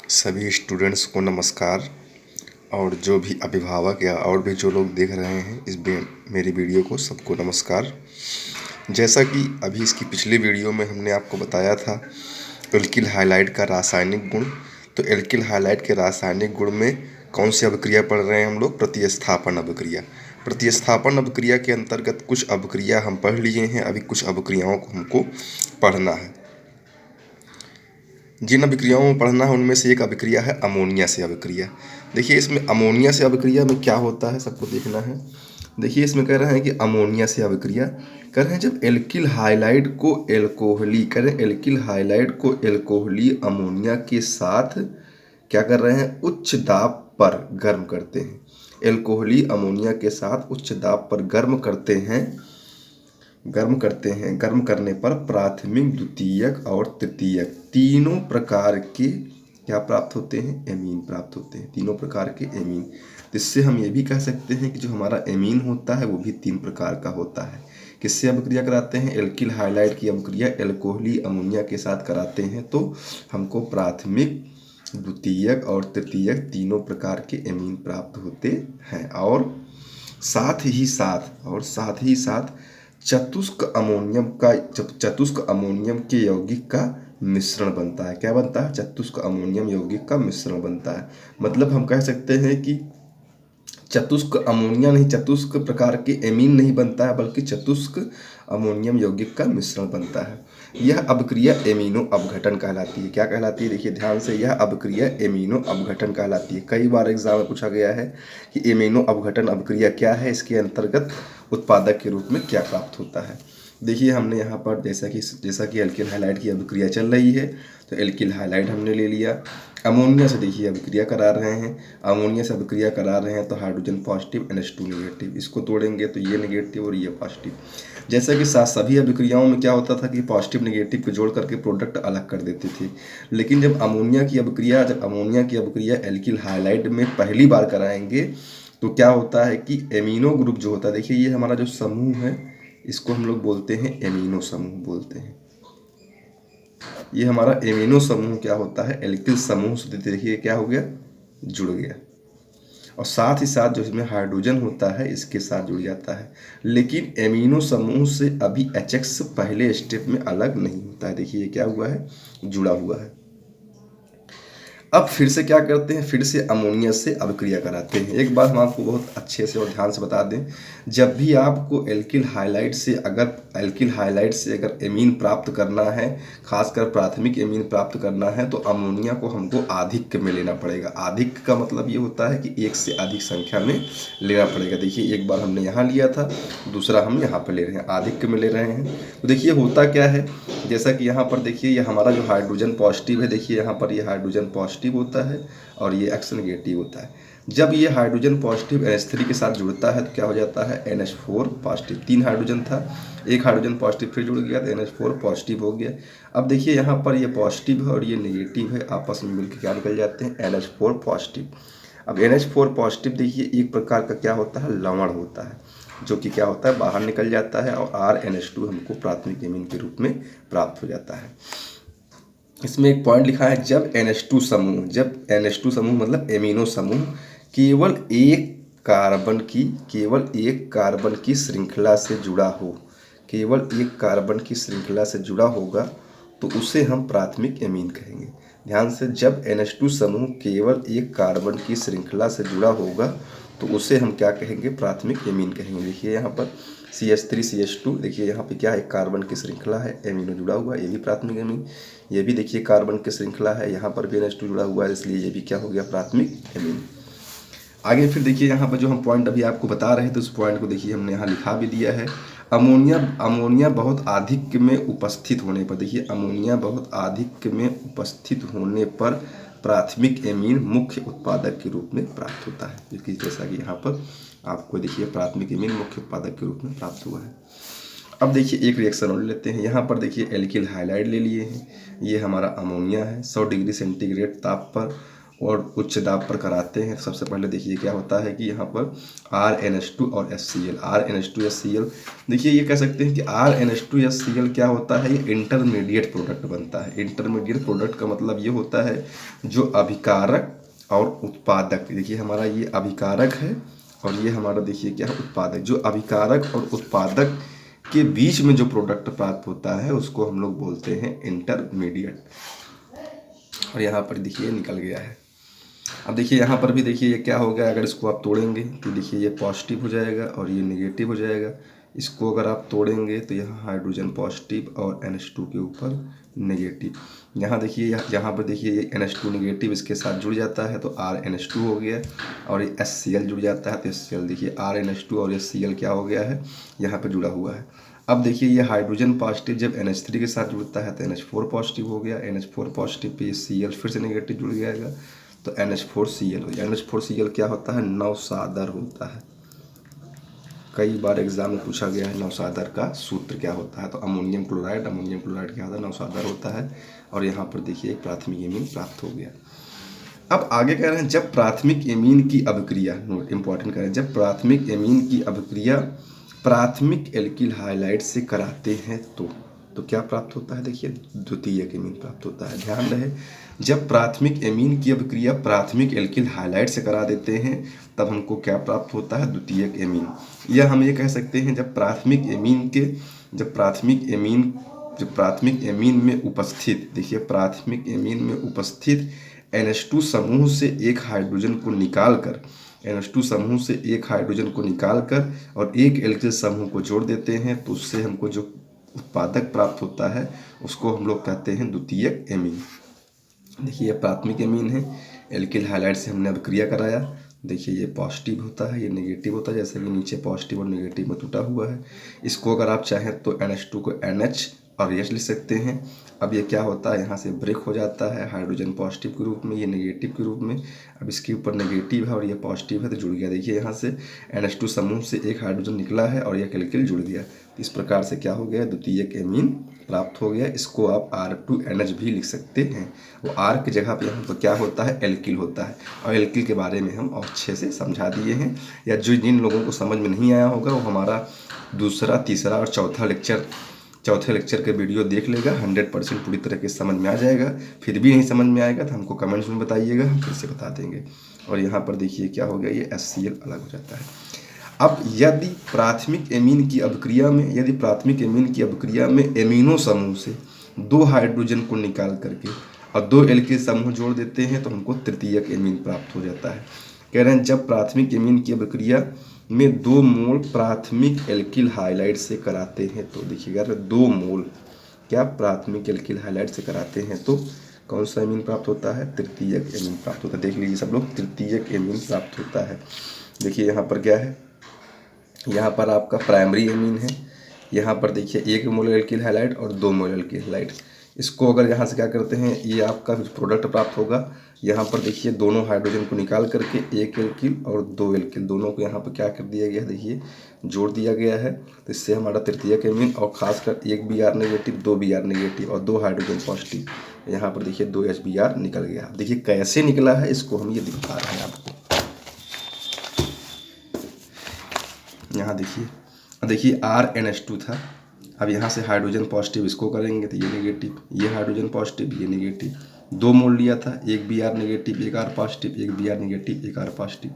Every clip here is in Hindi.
सभी स्टूडेंट्स को नमस्कार। और जो भी अभिभावक या और भी जो लोग देख रहे हैं मेरी वीडियो को, सबको नमस्कार। जैसा कि अभी इसकी पिछली वीडियो में हमने आपको बताया था एल्किल हाइलाइड का रासायनिक गुण। तो एल्किल हाइलाइड के रासायनिक गुण में कौन सी अभिक्रिया पढ़ रहे हैं हम लोग? प्रतिस्थापन अभिक्रिया। प्रतिस्थापन अभिक्रिया के अंतर्गत कुछ अभिक्रिया हम पढ़ लिए हैं, अभी कुछ अभिक्रियाओं को हमको पढ़ना है। जिन अभिक्रियाओं में पढ़ना है उनमें से एक अभिक्रिया है अमोनिया से अभिक्रिया। देखिए इसमें अमोनिया से अभिक्रिया में क्या होता है सबको देखना है। देखिए इसमें कह रहे हैं कि अमोनिया से अभिक्रिया कर रहे हैं जब एल्किल हाइलाइड को एल्कोहली करें, एल्किल हाइलाइड को एल्कोहली अमोनिया के साथ क्या कर रहे हैं, उच्च दाब पर गर्म करते हैं। एल्कोहली अमोनिया के साथ उच्च दाब पर गर्म करते हैं। गर्म करने पर प्राथमिक, द्वितीयक और तृतीयक तीनों प्रकार के क्या प्राप्त होते हैं, एमीन प्राप्त होते हैं। तीनों प्रकार के एमीन। इससे हम ये भी कह सकते हैं कि जो हमारा एमीन होता है वो भी तीन प्रकार का होता है। किससे अभिक्रिया कराते हैं? एल्किल हाइलाइड की अभिक्रिया एल्कोहली अमोनिया के साथ कराते हैं तो हमको प्राथमिक, द्वितीयक और तृतीयक तीनों प्रकार के एमीन प्राप्त होते हैं। और साथ ही साथ चतुष्क अमोनियम के यौगिक का मिश्रण बनता है। क्या बनता है? चतुष्क अमोनियम यौगिक का मिश्रण बनता है। मतलब हम कह सकते हैं कि चतुष्क अमोनिया नहीं, चतुष्क प्रकार के एमीन नहीं बनता है, बल्कि चतुष्क अमोनियम यौगिक का मिश्रण बनता है। यह अभिक्रिया एमिनो अपघटन कहलाती है। क्या कहलाती है? देखिए ध्यान से, यह अभिक्रिया एमिनो अपघटन कहलाती है। कई बार एग्जाम में पूछा गया है कि एमिनो अपघटन अभिक्रिया क्या है, इसके अंतर्गत उत्पादक के रूप में क्या प्राप्त होता है। देखिए हमने यहाँ पर जैसा कि एल्किल हाइलाइड की अभिक्रिया चल रही है तो एल्किल हाइलाइड हमने ले लिया। अमोनिया से देखिए अभिक्रिया करा रहे हैं, अमोनिया से अभिक्रिया करा रहे हैं तो हाइड्रोजन पॉजिटिव, NH2 नेगेटिव। इसको तोड़ेंगे तो ये नेगेटिव और ये पॉजिटिव। जैसा कि सभी अभिक्रियाओं में क्या होता था कि पॉजिटिव नेगेटिव को जोड़ करके प्रोडक्ट अलग कर देते थे। लेकिन जब अमोनिया की अभिक्रिया एल्किल हाइलाइड में पहली बार कराएंगे तो क्या होता है कि एमिनो ग्रुप जो होता है, देखिए ये हमारा जो समूह है इसको हम लोग बोलते हैं एमिनो समूह बोलते हैं। ये हमारा एमिनो समूह क्या होता है, एल्किल समूह से देखिए क्या हो गया, जुड़ गया। और साथ ही साथ जो इसमें हाइड्रोजन होता है इसके साथ जुड़ जाता है। लेकिन एमिनो समूह से अभी HX पहले स्टेप में अलग नहीं होता है। देखिए ये क्या हुआ है, जुड़ा हुआ है। अब फिर से क्या करते हैं, फिर से अमोनिया से अभिक्रिया कराते हैं। एक बात हम आपको बहुत अच्छे से और ध्यान से बता दें, जब भी आपको एल्किल हाइलाइड से अगर एमीन प्राप्त करना है, खासकर प्राथमिक एमीन प्राप्त करना है, तो अमोनिया को हमको आधिक्य में लेना पड़ेगा। आधिक्य का मतलब ये होता है कि एक से अधिक संख्या में लेना पड़ेगा। देखिए एक बार हमने यहाँ लिया था, दूसरा हम यहाँ पर ले रहे हैं, आधिक्य में ले रहे हैं। तो देखिए होता क्या है, जैसा कि यहाँ पर देखिए ये हमारा जो हाइड्रोजन पॉजिटिव है, देखिए यहाँ पर ये हाइड्रोजन पॉजिटिव होता है और ये X नेगेटिव होता है। जब ये हाइड्रोजन पॉजिटिव NH3 के साथ जुड़ता है तो क्या हो जाता है, NH4 पॉजिटिव। 3 हाइड्रोजन था, एक हाइड्रोजन पॉजिटिव फिर जुड़ गया तो NH4 पॉजिटिव हो गया। अब देखिए यहाँ पर ये पॉजिटिव है और ये नेगेटिव है, आपस में मिलकर क्या निकल जाते हैं, NH4 पॉजिटिव। अब NH4 पॉजिटिव देखिए एक प्रकार का क्या होता है, लवण होता है, जो कि क्या होता है, बाहर निकल जाता है और RNH2 हमको प्राथमिक एमीन के रूप में प्राप्त हो जाता है। इसमें एक पॉइंट लिखा है, जब NH2 समूह मतलब एमिनो समूह केवल एक कार्बन की श्रृंखला से जुड़ा हो, केवल एक कार्बन की श्रृंखला से जुड़ा होगा तो उसे हम प्राथमिक एमीन कहेंगे। ध्यान से, जब NH2 समूह केवल एक कार्बन की श्रृंखला से जुड़ा होगा तो उसे हम क्या कहेंगे, प्राथमिक एमीन कहेंगे। देखिए यहाँ पर CH3CH2, देखिए यहाँ पे क्या है, कार्बन की श्रृंखला है, एमिनो जुड़ा हुआ है, ये भी प्राथमिक एमीन। ये भी देखिए कार्बन की श्रृंखला है, यहाँ पर भी NH2 जुड़ा हुआ है, इसलिए ये भी क्या हो गया, प्राथमिक एमीन। आगे फिर देखिए यहाँ पर जो हम पॉइंट अभी आपको बता रहे थे तो उस पॉइंट को देखिए हमने यहाँ लिखा भी दिया है। अमोनिया बहुत आधिक्य में उपस्थित होने पर, देखिए अमोनिया बहुत आधिक्य में उपस्थित होने पर प्राथमिक एमीन मुख्य उत्पादक के रूप में प्राप्त होता है। क्योंकि जैसा कि यहाँ पर आपको देखिए प्राथमिक एमीन मुख्य उत्पादक के रूप में प्राप्त हुआ है। अब देखिए एक रिएक्शन और लेते हैं। यहाँ पर देखिए एल्किल हाइलाइड ले लिए हैं, ये हमारा अमोनिया है। 100 डिग्री सेंटीग्रेड ताप पर और उच्च दाब पर कराते हैं। सबसे पहले देखिए क्या होता है कि यहाँ पर RnH2 और HCl, RnH2 HCl, देखिए ये कह सकते हैं कि RnH2 HCl क्या होता है, ये इंटरमीडिएट प्रोडक्ट बनता है। इंटरमीडिएट प्रोडक्ट का मतलब ये होता है जो अभिकारक और उत्पादक, देखिए हमारा ये अभिकारक है और ये हमारा देखिए क्या है, उत्पादक। जो अभिकारक और उत्पादक के बीच में जो प्रोडक्ट प्राप्त होता है उसको हम लोग बोलते हैं इंटरमीडिएट। और यहाँ पर देखिए निकल गया है। अब देखिए यहाँ पर भी देखिए ये क्या हो गया, अगर इसको आप तोड़ेंगे तो देखिए ये पॉजिटिव हो जाएगा और ये नेगेटिव हो जाएगा। इसको अगर आप तोड़ेंगे तो यहाँ हाइड्रोजन पॉजिटिव और NH2 के ऊपर नेगेटिव। यहाँ देखिए यहाँ पर देखिए ये NH2 नेगेटिव इसके साथ जुड़ जाता है तो RnH2 हो गया, और ये HCl जुड़ जाता है तो HCl। देखिए RnH2 और HCl क्या हो गया है, यहाँ पर जुड़ा हुआ है। अब देखिए ये हाइड्रोजन पॉजिटिव जब NH3 के साथ जुड़ता है तो NH4 पॉजिटिव हो गया। NH4 पॉजिटिव पे Cl फिर से नेगेटिव जुड़ जाएगा तो NH4Cl हो गया। NH4Cl क्या होता है, नवसादर होता है। कई बार एग्जाम में पूछा गया है नवसादर का सूत्र क्या होता है, तो अमोनियम क्लोराइड क्या होता है, नवसादर होता है। और यहाँ पर देखिए एक प्राथमिक एमीन प्राप्त हो गया। अब आगे कह रहे हैं जब प्राथमिक एमीन की अभिक्रिया, नोट इंपॉर्टेंट कह रहे हैं, जब प्राथमिक एमीन की अभिक्रिया प्राथमिक एल्किल हाइलाइड से कराते हैं तो क्या प्राप्त होता है, देखिए द्वितीयक एमीन प्राप्त होता है। ध्यान रहे, जब प्राथमिक एमीन की अभिक्रिया प्राथमिक एल्किल हाइलाइड से करा देते हैं तब हमको क्या प्राप्त होता है, द्वितीयक एमीन। या हम ये कह सकते हैं जब प्राथमिक एमीन में उपस्थित, देखिए प्राथमिक एमीन में उपस्थित NH2 समूह से एक हाइड्रोजन को निकालकर और एक एल्किल समूह को जोड़ देते हैं तो उससे हमको जो उत्पादक प्राप्त होता है उसको हम लोग कहते हैं द्वितीयक एमीन। देखिए ये प्राथमिक एमीन है, एल्किल हाइलाइड से हमने अभिक्रिया कराया। देखिए ये पॉजिटिव होता है, ये नेगेटिव होता है, जैसे कि नीचे पॉजिटिव और नेगेटिव में टूटा हुआ है। इसको अगर आप चाहें तो NH2 को NH और H लिख सकते हैं। अब ये क्या होता है, यहाँ से ब्रेक हो जाता है, हाइड्रोजन पॉजिटिव के रूप में, ये नेगेटिव के रूप में। अब इसके ऊपर नेगेटिव है और ये पॉजिटिव है तो जुड़ गया। देखिए यहाँ से NH2 समूह से एक हाइड्रोजन निकला है और यह एल्किल जुड़ गया। इस प्रकार से क्या हो गया, द्वितीयक एमीन प्राप्त हो गया। इसको आप R2NH भी लिख सकते हैं। वो R की जगह पे यहाँ पर क्या होता है, एल्किल होता है। और एल्किल के बारे में हम और अच्छे से समझा दिए हैं, या जो जिन लोगों को समझ में नहीं आया होगा वो हमारा दूसरा, तीसरा और चौथे लेक्चर के वीडियो देख लेगा। 100% पूरी तरह के समझ में आ जाएगा। फिर भी नहीं समझ में आएगा तो हमको कमेंट्स में बताइएगा, हम फिर से बता देंगे। और यहाँ पर देखिए क्या हो गया, ये HCl अलग हो जाता है। अब यदि प्राथमिक एमीन की अभिक्रिया में एमिनो समूह से 2 हाइड्रोजन को निकाल करके और 2 एल्किल समूह जोड़ देते हैं तो हमको तृतीयक एमीन प्राप्त हो जाता है। कह रहे हैं जब प्राथमिक एमीन की अभिक्रिया में 2 मोल प्राथमिक एल्किल हाइलाइड से कराते हैं तो देखिएगा 2 मोल क्या प्राथमिक एल्किल हाइलाइड से कराते हैं तो कौन सा एमीन प्राप्त होता है, तृतीयक एमीन प्राप्त होता है। देख लीजिए सब लोग, तृतीयक एमीन प्राप्त होता है। देखिए यहाँ पर क्या है, यहाँ पर आपका प्राइमरी एमीन है। यहाँ पर देखिए 1 मोल एल्किल हाइलाइड और 2 मोल एल्किल हाइलाइड। इसको अगर यहाँ से क्या करते हैं, ये आपका प्रोडक्ट प्राप्त होगा। यहाँ पर देखिए दोनों हाइड्रोजन को निकाल करके 1 एल्किल और 2 एल्किल दोनों को यहाँ पर क्या कर दिया गया है, देखिए जोड़ दिया गया है। तो इससे हमारा तृतीयक एमीन, और खासकर 1 Br नेगेटिव, 2 Br नेगेटिव और 2 हाइड्रोजन पॉजिटिव, यहाँ पर देखिए 2 HBr निकल गया। देखिए कैसे निकला है इसको हम ये दिखा रहे हैं आपको। यहाँ देखिए RnH2 था। अब यहाँ से हाइड्रोजन पॉजिटिव इसको करेंगे तो ये नेगेटिव, ये हाइड्रोजन पॉजिटिव, ये नेगेटिव। 2 मोल लिया था, 1 Br negative, 1 R positive, 1 Br negative, 1 R positive.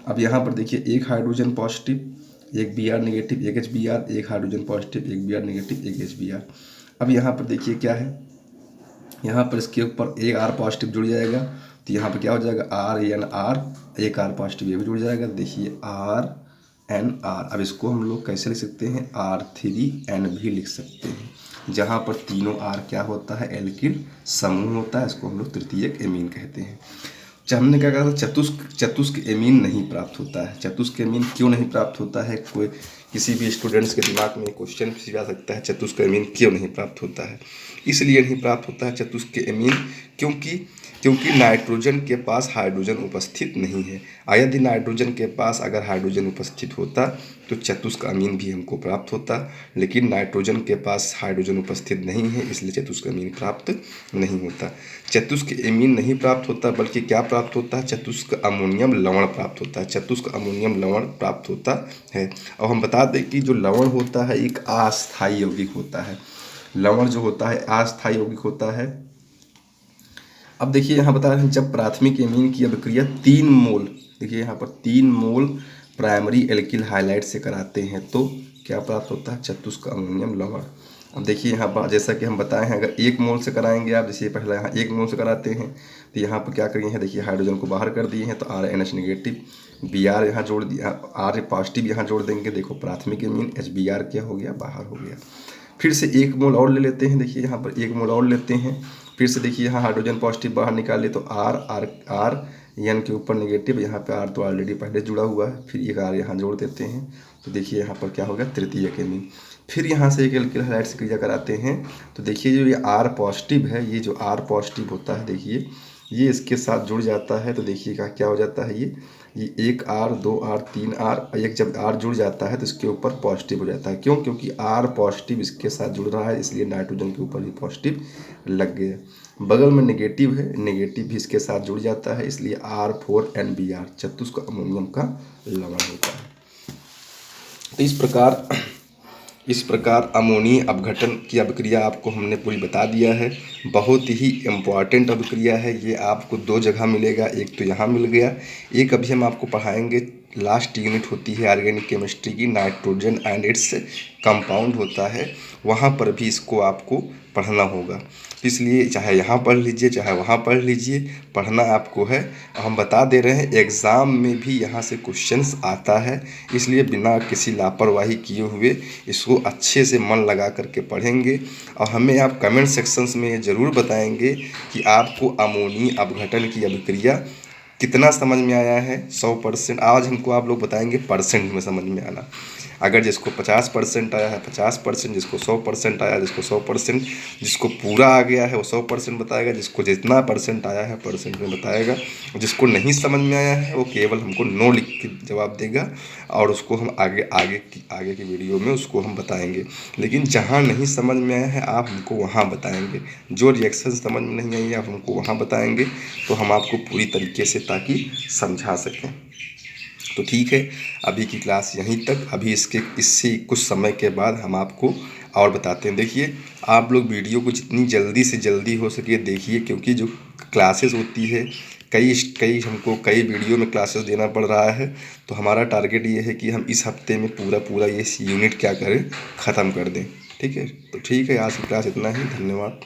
अब यहाँ पर देखिए 1 hydrogen positive, 1 Br negative, 1 HBr, 1 hydrogen positive, 1 Br negative, 1 HBr। अब यहाँ पर देखिए क्या है, यहाँ पर इसके ऊपर 1 R पॉजिटिव जुड़ जाएगा तो यहाँ पर क्या हो जाएगा, RnR, 1 R पॉजिटिव ये भी जुड़ जाएगा। देखिए RnR। अब इसको हम लोग कैसे लिख सकते हैं, R3n भी लिख सकते हैं, जहाँ पर तीनों R क्या होता है, एल्किल समूह होता है। इसको हम लोग तृतीयक एमीन कहते हैं। हमने क्या कहा था, चतुष्क एमीन नहीं प्राप्त होता है। चतुष्क एमीन क्यों नहीं प्राप्त होता है, कोई किसी भी स्टूडेंट्स के दिमाग में क्वेश्चन पूछा जा सकता है, चतुष्क एमीन क्यों नहीं प्राप्त होता है। इसलिए नहीं प्राप्त होता है चतुष्क एमीन क्योंकि क्योंकि नाइट्रोजन के पास हाइड्रोजन उपस्थित नहीं है। यदि नाइट्रोजन के पास अगर हाइड्रोजन उपस्थित होता तो चतुष्क अमीन भी हमको प्राप्त होता, लेकिन नाइट्रोजन के पास हाइड्रोजन उपस्थित नहीं है, इसलिए चतुष्क अमीन प्राप्त नहीं होता। चतुष्क अमीन नहीं प्राप्त होता, बल्कि क्या प्राप्त होता है, चतुष्क अमोनियम लवण प्राप्त होता है। चतुष्क अमोनियम लवण प्राप्त होता है। और हम बता दें कि जो लवण होता है एक अस्थायी यौगिक होता है। लवण जो होता है अस्थायी यौगिक होता है। अब देखिए यहाँ बता रहे हैं, जब प्राथमिक एमीन की अभिक्रिया 3 मोल, देखिए यहाँ पर 3 मोल प्राइमरी एल्किल हाइलाइड से कराते हैं तो क्या प्राप्त होता है, चतुष्क अमोनियम लवण। अब देखिए यहाँ पर जैसा कि हम बताए हैं, अगर 1 मोल से कराएंगे आप, जैसे पहले यहाँ 1 मोल से कराते हैं तो यहाँ पर क्या करिए हैं, देखिए हाइड्रोजन को बाहर कर दिए हैं तो RNH नेगेटिव, Br यहाँ जोड़ दिया, R पॉजिटिव यहाँ जोड़ देंगे। देखो प्राथमिक एमीन HBr क्या हो गया, बाहर हो गया। फिर से 1 मोल और ले लेते हैं, देखिए यहाँ पर 1 मोल और लेते हैं। फिर से देखिए यहाँ हाइड्रोजन पॉजिटिव बाहर निकाले तो R N के ऊपर नेगेटिव, यहाँ पे R तो ऑलरेडी पहले जुड़ा हुआ है, फिर एक R यहाँ जोड़ देते हैं तो देखिए यहाँ पर क्या होगा, तृतीयक एमीन। फिर यहाँ से एक एल्किल हाइलाइड से क्रिया कराते हैं तो देखिए जो ये R पॉजिटिव है, ये जो R पॉजिटिव होता है, देखिए ये इसके साथ जुड़ जाता है तो देखिएगा क्या हो जाता है, ये 1 R 2 R 3 R, एक जब R जुड़ जाता है तो इसके ऊपर पॉजिटिव हो जाता है। क्यों? क्योंकि R पॉजिटिव इसके साथ जुड़ रहा है, इसलिए नाइट्रोजन के ऊपर भी पॉजिटिव लग गया। बगल में नेगेटिव है, नेगेटिव भी इसके साथ जुड़ जाता है, इसलिए R4NBr चतुष्क अमोनियम का लवण होता है। तो इस प्रकार अमोनीय अपघटन की अभिक्रिया आपको हमने पूरी बता दिया है। बहुत ही इम्पॉर्टेंट अभिक्रिया है ये, आपको 2 जगह मिलेगा, एक तो यहाँ मिल गया, एक अभी हम आपको पढ़ाएंगे, लास्ट यूनिट होती है ऑर्गेनिक केमिस्ट्री की, नाइट्रोजन एंड इट्स कंपाउंड होता है, वहाँ पर भी इसको आपको पढ़ना होगा। इसलिए चाहे यहाँ पढ़ लीजिए चाहे वहाँ पढ़ लीजिए, पढ़ना आपको है। हम बता दे रहे हैं एग्ज़ाम में भी यहाँ से क्वेश्चंस आता है, इसलिए बिना किसी लापरवाही किए हुए इसको अच्छे से मन लगा करके पढ़ेंगे। और हमें आप कमेंट सेक्शंस में ज़रूर बताएंगे कि आपको अमोनीय अपघटन की अभिक्रिया कितना समझ में आया है। 100% आज हमको आप लोग बताएंगे परसेंट में समझ में आना। अगर जिसको 50% आया है 50%, जिसको 100% आया, जिसको 100%, जिसको पूरा आ गया है वो 100% बताएगा, जिसको जितना परसेंट आया है परसेंट में बताएगा, जिसको नहीं समझ में आया है वो केवल हमको नो लिख के जवाब देगा और उसको हम आगे की वीडियो में उसको हम बताएंगे। लेकिन जहाँ नहीं समझ में आया है आप हमको वहाँ बताएंगे, जो रिएक्शन समझ में नहीं आई है आप हमको वहाँ बताएंगे, तो हम आपको पूरी तरीके से ताकि समझा सकें। तो ठीक है, अभी की क्लास यहीं तक। अभी इससे कुछ समय के बाद हम आपको और बताते हैं। देखिए आप लोग वीडियो को जितनी जल्दी से जल्दी हो सके देखिए, क्योंकि जो क्लासेस होती है हमको कई वीडियो में क्लासेस देना पड़ रहा है, तो हमारा टारगेट ये है कि हम इस हफ्ते में पूरा ये यूनिट क्या करें, ख़त्म कर दें। ठीक है, तो ठीक है, आज की क्लास इतना ही। धन्यवाद।